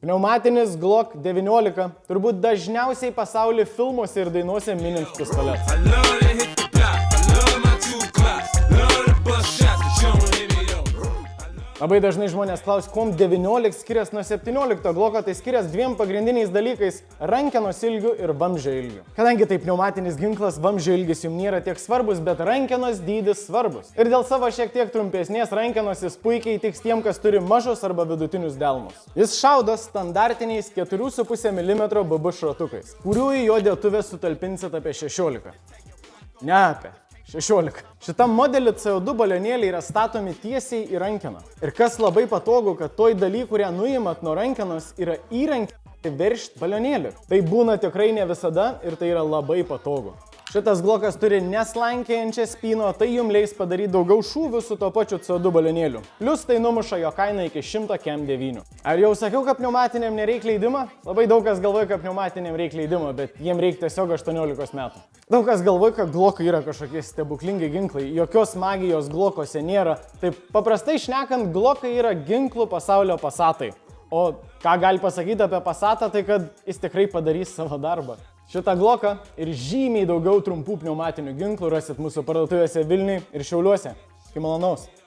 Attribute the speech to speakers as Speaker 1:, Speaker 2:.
Speaker 1: Pneumatinis Glock 19 turbūt dažniausiai pasaulyje filmuose ir dainuose minims pistoletas. Labai dažnai žmonės klaus, kuom 19 skiriasi nuo 17 Glocko, tai skiriasi dviem pagrindiniais dalykais - rankenos ilgiu ir vamzdžio ilgiu. Kadangi tai pneumatinis ginklas, vamzdžio ilgis jums nėra tiek svarbus, bet rankenos dydis svarbus. Ir dėl savo šiek tiek trumpesnės rankenos jis puikiai tiks tiem, kas turi mažus arba vidutinius delnus. Jis šaudo standartiniais 4,5 mm BB šratukais, kurių į jo dėtuvę sutalpinsit apie 16. Ne apie 16. Šitam modeliu CO2 balionėliai yra statomi tiesiai į rankeną. Ir kas labai patogu, kad toj daly, kurią nuimat nuo rankenos, yra įrankį veršti balionėlį. Tai būna tikrai ne visada ir tai yra labai patogu. Šitas Glockas turi neslankėjančią spyną, tai jums leis padaryti daugiau šūvių su to pačiu CO2 balionėliu. Plus tai numuša jo kainą iki 100 KM 9. Ar jau sakiau, kad pneumatiniam nereikia leidimo? Labai daug kas galvoja, kad pneumatiniam reikia leidimo, bet jiem reikia tiesiog 18 metų. Daug kas galvoja, kad Glockai yra kažkokie stebuklingi ginklai, jokios magijos Glockose nėra. Taip paprastai šnekant, Glockai yra ginklų pasaulio Passatai. O ką gali pasakyti apie Passatą, tai kad jis tikrai padarys savo darbą. Šitą Glocką ir žymiai daugiau trumpų pneumatinių ginklų rasit mūsų parduotuvėse Vilniuje ir Šiauliuose. Iki malonaus.